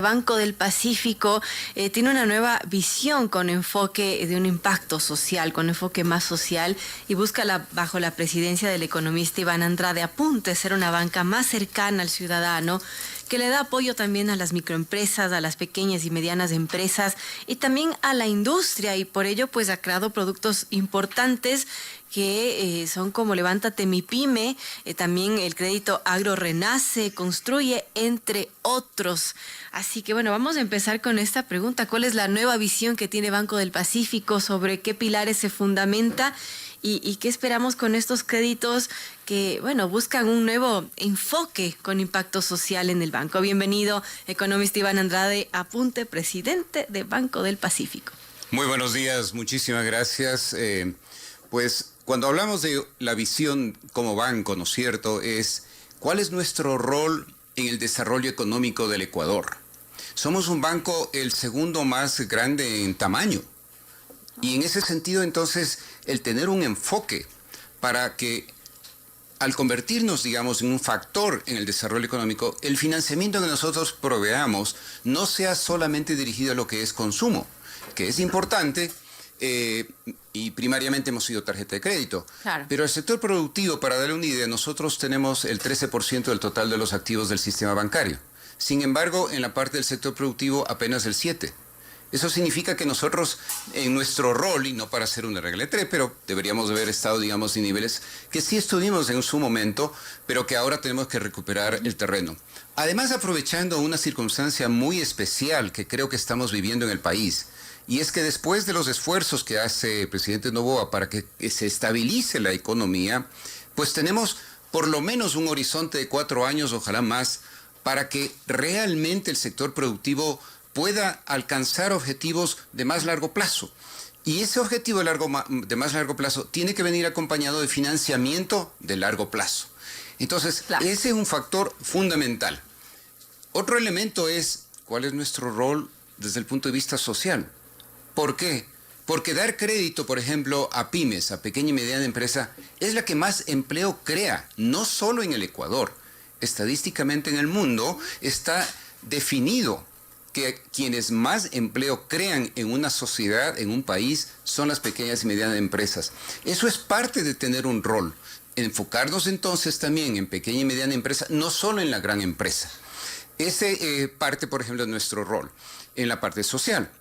Banco del Pacífico tiene una nueva visión con enfoque de un impacto social, con enfoque más social y busca bajo la presidencia del economista Iván Andrade Apunte ser una banca más cercana al ciudadano, que le da apoyo también a las microempresas, a las pequeñas y medianas empresas y también a la industria, y por ello pues ha creado productos importantes que son como Levántate Mi Pyme, también el crédito Agro Renace, Construye, entre otros. Así que bueno, vamos a empezar con esta pregunta. ¿Cuál es la nueva visión que tiene Banco del Pacífico? ¿Sobre qué pilares se fundamenta? ¿Y qué esperamos con estos créditos que, bueno, buscan un nuevo enfoque con impacto social en el banco? Bienvenido, economista Iván Andrade Apunte, presidente de Banco del Pacífico. Muy buenos días, muchísimas gracias. Pues cuando hablamos de la visión como banco, ¿no es cierto?, es ¿cuál es nuestro rol en el desarrollo económico del Ecuador? Somos un banco el segundo más grande en tamaño. Y en ese sentido, entonces, el tener un enfoque para que al convertirnos, digamos, en un factor en el desarrollo económico, el financiamiento que nosotros proveamos no sea solamente dirigido a lo que es consumo, que es importante, y primariamente hemos sido tarjeta de crédito. Claro. Pero el sector productivo, para darle una idea, nosotros tenemos el 13% del total de los activos del sistema bancario. Sin embargo, en la parte del sector productivo apenas el 7%. Eso significa que nosotros, en nuestro rol, y no para hacer una regla de tres, pero deberíamos haber estado, digamos, en niveles que sí estuvimos en su momento, pero que ahora tenemos que recuperar el terreno. Además, aprovechando una circunstancia muy especial que creo que estamos viviendo en el país, y es que después de los esfuerzos que hace el presidente Noboa para que se estabilice la economía, pues tenemos por lo menos un horizonte de 4 años, ojalá más, para que realmente el sector productivo pueda alcanzar objetivos de más largo plazo. Y ese objetivo de más largo plazo tiene que venir acompañado de financiamiento de largo plazo. Entonces, claro, ese es un factor fundamental. Otro elemento es cuál es nuestro rol desde el punto de vista social. ¿Por qué? Porque dar crédito, por ejemplo, a pymes, a pequeña y mediana empresa, es la que más empleo crea, no solo en el Ecuador. Estadísticamente en el mundo está definido que quienes más empleo crean en una sociedad, en un país, son las pequeñas y medianas empresas. Eso es parte de tener un rol. Enfocarnos entonces también en pequeña y mediana empresa, no solo en la gran empresa. Ese parte, por ejemplo, de nuestro rol en la parte social.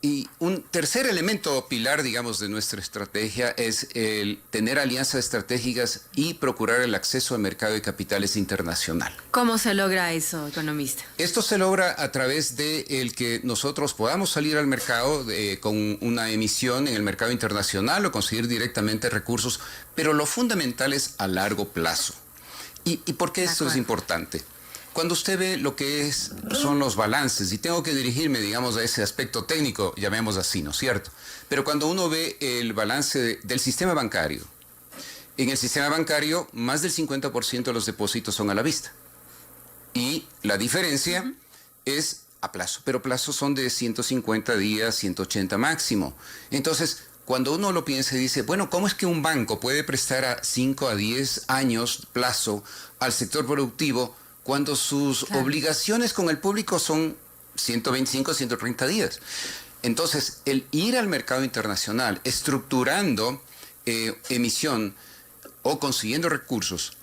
Y un tercer elemento pilar, digamos, de nuestra estrategia es el tener alianzas estratégicas y procurar el acceso al mercado de capitales internacional. ¿Cómo se logra eso, economista? Esto se logra a través de el que nosotros podamos salir al mercado con una emisión en el mercado internacional o conseguir directamente recursos, pero lo fundamental es a largo plazo. ¿Y por qué esto es importante? Cuando usted ve lo que son los balances, y tengo que dirigirme, digamos, a ese aspecto técnico, llamemos así, ¿no es cierto? Pero cuando uno ve el balance del sistema bancario, en el sistema bancario más del 50% de los depósitos son a la vista. Y la diferencia es a plazo, pero plazos son de 150 días, 180 máximo. Entonces, cuando uno lo piensa y dice, bueno, ¿cómo es que un banco puede prestar a 5 a 10 años plazo al sector productivo cuando sus obligaciones con el público son 125, 130 días? Entonces, el ir al mercado internacional, estructurando emisión o consiguiendo recursos,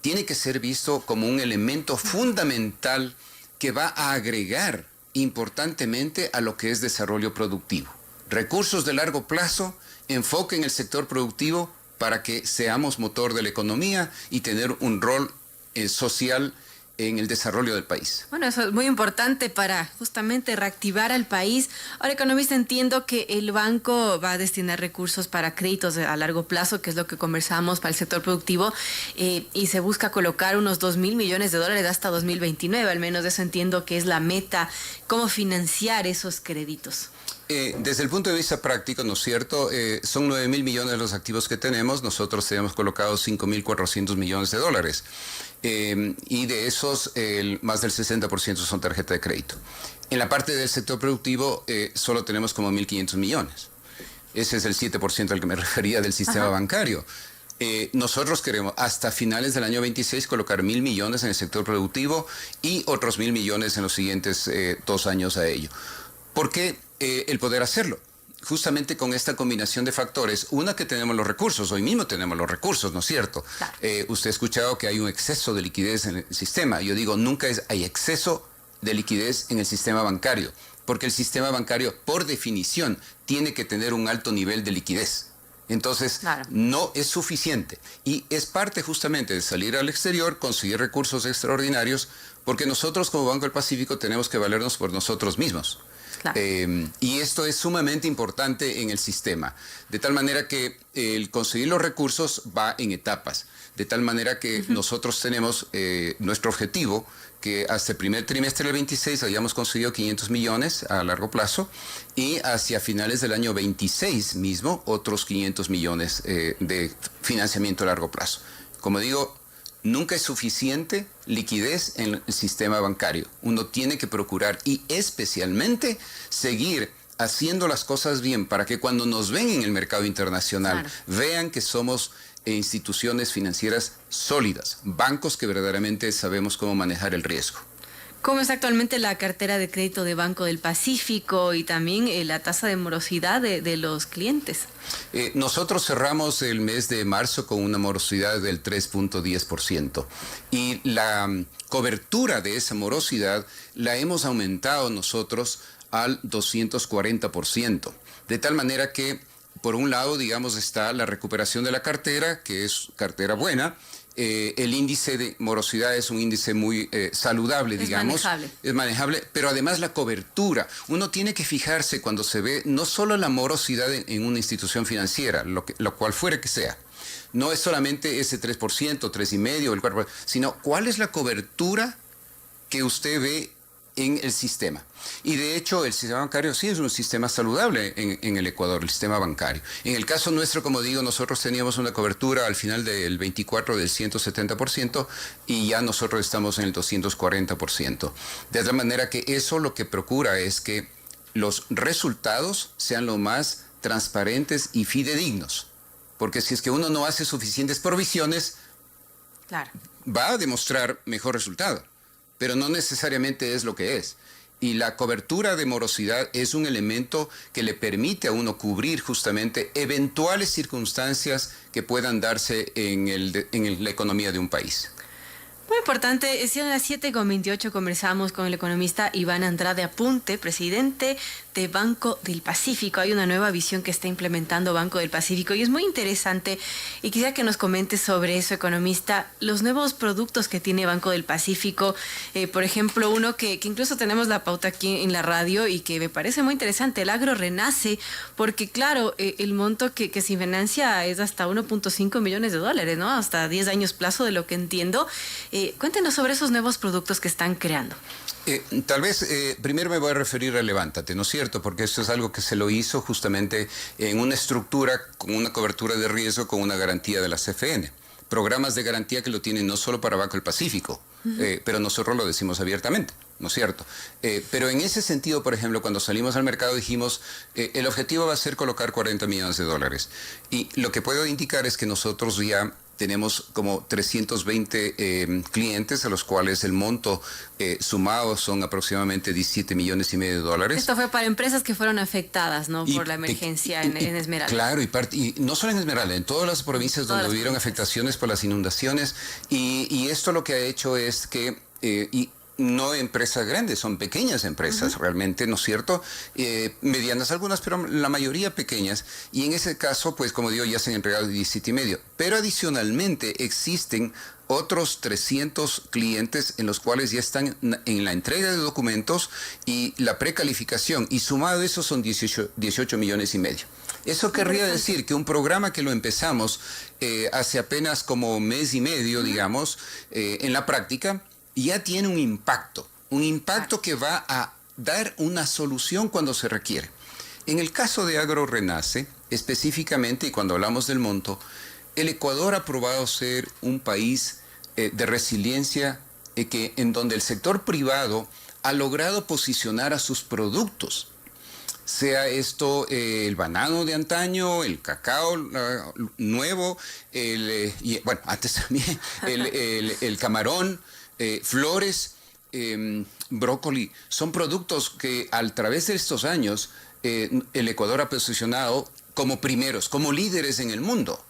tiene que ser visto como un elemento fundamental que va a agregar importantemente a lo que es desarrollo productivo. Recursos de largo plazo, enfoque en el sector productivo para que seamos motor de la economía y tener un rol social en el desarrollo del país. Bueno, eso es muy importante para justamente reactivar al país. Ahora, economista, entiendo que el banco va a destinar recursos para créditos a largo plazo, que es lo que conversamos para el sector productivo, y se busca colocar unos 2.000 millones de dólares hasta 2029, al menos eso entiendo que es la meta. ¿Cómo financiar esos créditos? Desde el punto de vista práctico, ¿no es cierto? Son 9.000 millones los activos que tenemos. Nosotros tenemos colocados 5.400 millones de dólares. Y de esos, más del 60% son tarjeta de crédito. En la parte del sector productivo, solo tenemos como 1.500 millones. Ese es el 7% al que me refería del sistema bancario. Nosotros queremos hasta finales del año 26 colocar 1.000 millones en el sector productivo y otros 1.000 millones en los siguientes 2 años a ello. ¿Por qué el poder hacerlo? Justamente con esta combinación de factores, una que tenemos los recursos, hoy mismo tenemos los recursos, ¿no es cierto? Claro. Usted ha escuchado que hay un exceso de liquidez en el sistema. Yo digo, nunca hay exceso de liquidez en el sistema bancario, porque el sistema bancario, por definición, tiene que tener un alto nivel de liquidez. Entonces, claro, no es suficiente. Y es parte justamente de salir al exterior, conseguir recursos extraordinarios, porque nosotros como Banco del Pacífico tenemos que valernos por nosotros mismos. claro. Y esto es sumamente importante en el sistema, de tal manera que el conseguir los recursos va en etapas, de tal manera que nosotros tenemos nuestro objetivo, que hasta el primer trimestre del 26 hayamos conseguido 500 millones a largo plazo y hacia finales del año 26 mismo otros 500 millones de financiamiento a largo plazo. Como digo, nunca es suficiente liquidez en el sistema bancario. Uno tiene que procurar y especialmente seguir haciendo las cosas bien para que cuando nos ven en el mercado internacional vean que somos instituciones financieras sólidas, bancos que verdaderamente sabemos cómo manejar el riesgo. ¿Cómo está actualmente la cartera de crédito de Banco del Pacífico y también la tasa de morosidad de los clientes? Nosotros cerramos el mes de marzo con una morosidad del 3.10% y la cobertura de esa morosidad la hemos aumentado nosotros al 240%, de tal manera que por un lado, digamos, está la recuperación de la cartera, que es cartera buena. El índice de morosidad es un índice muy saludable, digamos. Es manejable, pero además la cobertura. Uno tiene que fijarse cuando se ve no solo la morosidad en una institución financiera, lo cual fuera que sea. No es solamente ese 3%, 3,5%, el 4%, sino cuál es la cobertura que usted ve en el sistema. Y de hecho el sistema bancario sí es un sistema saludable en el Ecuador, el sistema bancario. En el caso nuestro, como digo, nosotros teníamos una cobertura al final del 24 del 170% y ya nosotros estamos en el 240%. De tal manera que eso lo que procura es que los resultados sean lo más transparentes y fidedignos. Porque si es que uno no hace suficientes provisiones, va a demostrar mejor resultado, pero no necesariamente es lo que es. Y la cobertura de morosidad es un elemento que le permite a uno cubrir justamente eventuales circunstancias que puedan darse en la economía de un país. Muy importante, es a las 7:28 conversamos con el economista Iván Andrade Apunte, presidente de Banco del Pacífico. Hay una nueva visión que está implementando Banco del Pacífico y es muy interesante y quisiera que nos comente sobre eso, economista, los nuevos productos que tiene Banco del Pacífico, por ejemplo, uno que incluso tenemos la pauta aquí en la radio y que me parece muy interesante, el Agro Renace, porque claro, el monto que se financia es hasta 1.5 millones de dólares, ¿no? Hasta 10 años plazo de lo que entiendo. Cuéntenos sobre esos nuevos productos que están creando. Tal vez primero me voy a referir a Levántate, ¿no es cierto? Porque esto es algo que se lo hizo justamente en una estructura con una cobertura de riesgo con una garantía de la CFN. Programas de garantía que lo tienen no solo para Banco del Pacífico, pero nosotros lo decimos abiertamente, ¿no es cierto? Pero en ese sentido, por ejemplo, cuando salimos al mercado dijimos, el objetivo va a ser colocar 40 millones de dólares. Y lo que puedo indicar es que nosotros ya tenemos como 320 clientes, a los cuales el monto sumado son aproximadamente 17 millones y medio de dólares. Esto fue para empresas que fueron afectadas, ¿no? Por la emergencia en Esmeralda. Claro, y no solo en Esmeralda, en todas las provincias donde hubieron afectaciones por las inundaciones. Y esto lo que ha hecho es que... no empresas grandes, son pequeñas empresas realmente, ¿no es cierto? Medianas algunas, pero la mayoría pequeñas. Y en ese caso, pues como digo, ya se han entregado 17,5. Pero adicionalmente existen otros 300 clientes en los cuales ya están en la entrega de documentos y la precalificación. Y sumado a eso son 18 millones y medio. Eso querría decir que un programa que lo empezamos hace apenas como mes y medio, digamos, en la práctica, ya tiene un impacto que va a dar una solución cuando se requiere. En el caso de Agro Renace, específicamente, y cuando hablamos del monto, el Ecuador ha probado ser un país de resiliencia en donde el sector privado ha logrado posicionar a sus productos sea esto el banano de antaño, el cacao nuevo, y bueno, antes también el camarón, flores, brócoli. Son productos que a través de estos años el Ecuador ha posicionado como primeros, como líderes en el mundo.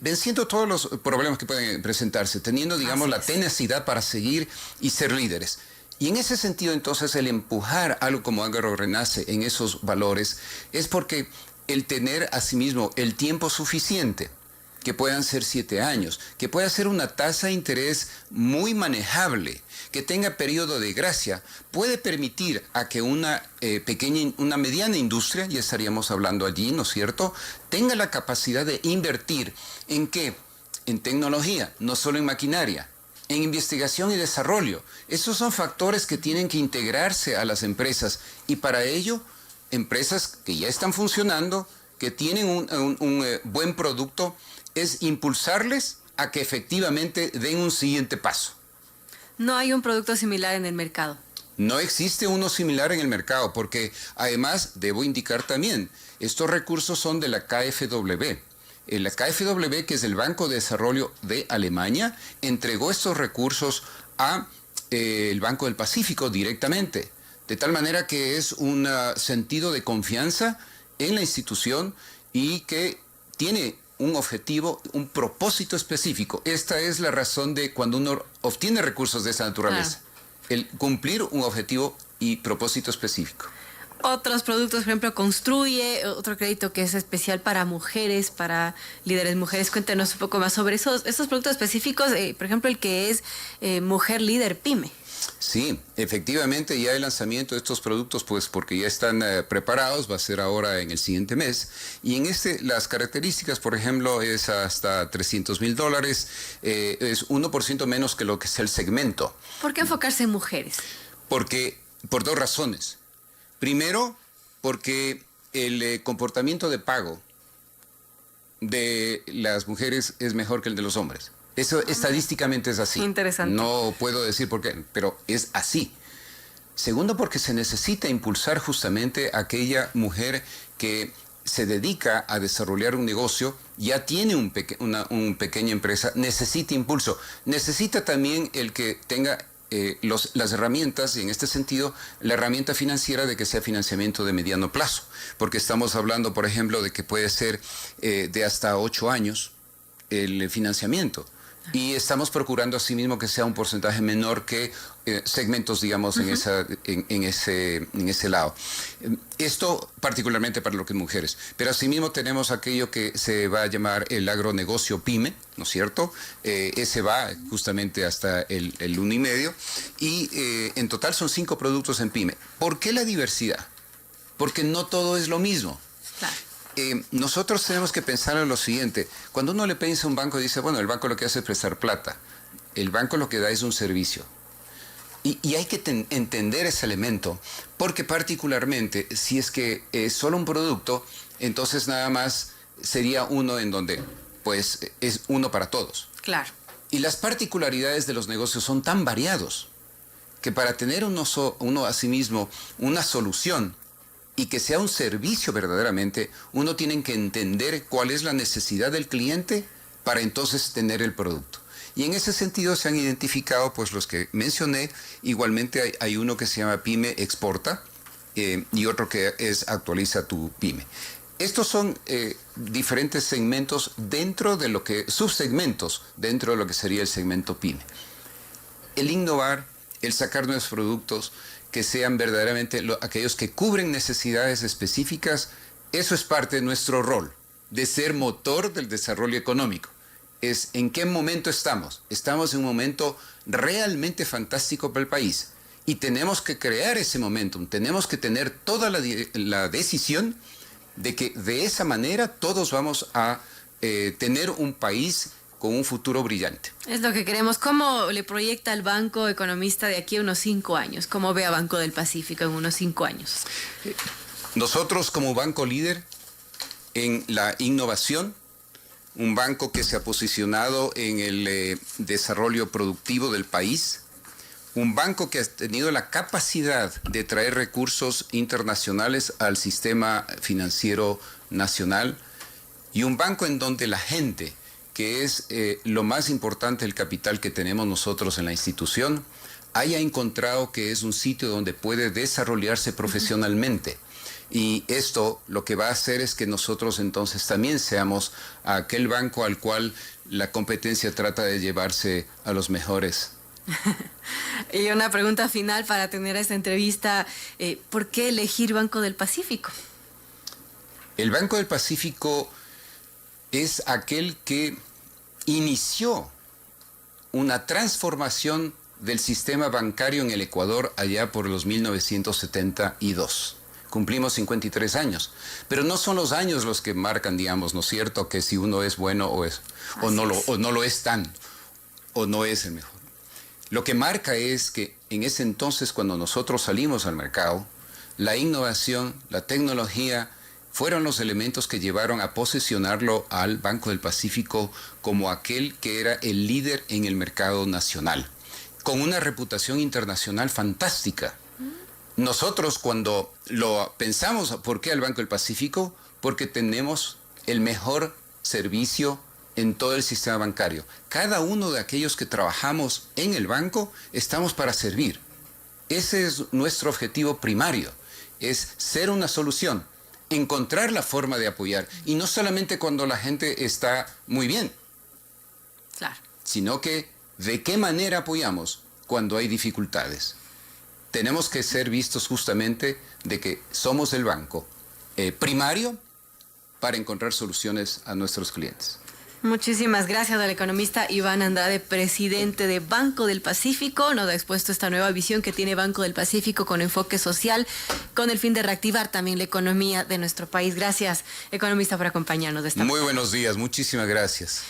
Venciendo todos los problemas que pueden presentarse, teniendo, digamos, la tenacidad para seguir y ser líderes. Y en ese sentido, entonces, el empujar algo como Agrorenace en esos valores es porque el tener asimismo el tiempo suficiente, que puedan ser 7 años, que pueda ser una tasa de interés muy manejable, que tenga periodo de gracia, puede permitir a que una mediana industria, ya estaríamos hablando allí, ¿no es cierto?, tenga la capacidad de invertir ¿en qué? En tecnología, no solo en maquinaria, en investigación y desarrollo. Esos son factores que tienen que integrarse a las empresas y para ello, empresas que ya están funcionando, que tienen un buen producto, es impulsarles a que efectivamente den un siguiente paso. No hay un producto similar en el mercado. No existe uno similar en el mercado, porque además, debo indicar también, estos recursos son de la KfW. La KfW, que es el Banco de Desarrollo de Alemania, entregó estos recursos a el Banco del Pacífico directamente, de tal manera que es un sentido de confianza en la institución y que tiene un objetivo, un propósito específico. Esta es la razón de cuando uno obtiene recursos de esa naturaleza, el cumplir un objetivo y propósito específico. Otros productos, por ejemplo, Construye, otro crédito que es especial para mujeres, para líderes mujeres. Cuéntenos un poco más sobre esos productos específicos, por ejemplo, el que es Mujer Líder Pyme. Sí, efectivamente ya el lanzamiento de estos productos, pues porque ya están preparados, va a ser ahora en el siguiente mes. Y en las características, por ejemplo, es hasta $300,000, es 1% menos que lo que es el segmento. ¿Por qué enfocarse en mujeres? Por 2 razones. Primero, porque el comportamiento de pago de las mujeres es mejor que el de los hombres. Eso estadísticamente es así. Interesante. No puedo decir por qué, pero es así. Segundo, porque se necesita impulsar justamente a aquella mujer que se dedica a desarrollar un negocio, ya tiene una pequeña empresa, necesita impulso. Necesita también el que tenga las herramientas, y en este sentido, la herramienta financiera de que sea financiamiento de mediano plazo. Porque estamos hablando, por ejemplo, de que puede ser de hasta 8 años el financiamiento. Y estamos procurando asimismo que sea un porcentaje menor que segmentos, digamos, en ese lado. Esto particularmente para lo que es mujeres. Pero asimismo tenemos aquello que se va a llamar el agronegocio PYME, ¿no es cierto? Ese va justamente hasta el 1,5. Y en total son 5 productos en PYME. ¿Por qué la diversidad? Porque no todo es lo mismo. Claro. Nosotros tenemos que pensar en lo siguiente. Cuando uno le piensa a un banco, dice, bueno, el banco lo que hace es prestar plata. El banco lo que da es un servicio. Y hay que entender ese elemento, porque particularmente, si es que es solo un producto, entonces nada más sería uno en donde, pues, es uno para todos. Claro. Y las particularidades de los negocios son tan variados, que para tener uno a sí mismo una solución, y que sea un servicio verdaderamente, uno tiene que entender cuál es la necesidad del cliente para entonces tener el producto. Y en ese sentido se han identificado pues los que mencioné. Igualmente hay uno que se llama PYME Exporta y otro que es Actualiza tu PYME. Estos son diferentes segmentos subsegmentos dentro de lo que sería el segmento PYME. El innovar, el sacar nuevos productos, que sean verdaderamente aquellos que cubren necesidades específicas, eso es parte de nuestro rol, de ser motor del desarrollo económico. Es en qué momento estamos. Estamos en un momento realmente fantástico para el país y tenemos que crear ese momentum, tenemos que tener toda la decisión de que de esa manera todos vamos a tener un país con un futuro brillante. Es lo que queremos. ¿Cómo le proyecta al Banco Economista de aquí a unos 5 años? ¿Cómo ve a Banco del Pacífico en unos 5 años? Nosotros como banco líder en la innovación, un banco que se ha posicionado en el desarrollo productivo del país, un banco que ha tenido la capacidad de traer recursos internacionales al sistema financiero nacional y un banco en donde la gente, que es lo más importante, el capital que tenemos nosotros en la institución, haya encontrado que es un sitio donde puede desarrollarse profesionalmente. Y esto lo que va a hacer es que nosotros entonces también seamos aquel banco al cual la competencia trata de llevarse a los mejores. Y una pregunta final para tener esta entrevista. ¿Por qué elegir Banco del Pacífico? El Banco del Pacífico es aquel que inició una transformación del sistema bancario en el Ecuador allá por los 1972. Cumplimos 53 años, pero no son los años los que marcan, digamos, ¿no es cierto?, que si uno es bueno o no lo es tan, o no es el mejor. Lo que marca es que en ese entonces, cuando nosotros salimos al mercado, la innovación, la tecnología, fueron los elementos que llevaron a posicionarlo al Banco del Pacífico como aquel que era el líder en el mercado nacional, con una reputación internacional fantástica. Nosotros cuando lo pensamos, ¿por qué al Banco del Pacífico? Porque tenemos el mejor servicio en todo el sistema bancario. Cada uno de aquellos que trabajamos en el banco estamos para servir. Ese es nuestro objetivo primario, es ser una solución, encontrar la forma de apoyar. Y no solamente cuando la gente está muy bien, Claro. sino que de qué manera apoyamos cuando hay dificultades. Tenemos que ser vistos justamente de que somos el banco primario para encontrar soluciones a nuestros clientes. Muchísimas gracias al economista Iván Andrade, presidente de Banco del Pacífico. Nos ha expuesto esta nueva visión que tiene Banco del Pacífico con enfoque social, con el fin de reactivar también la economía de nuestro país. Gracias, economista, por acompañarnos de esta Muy buenos días, muchísimas gracias.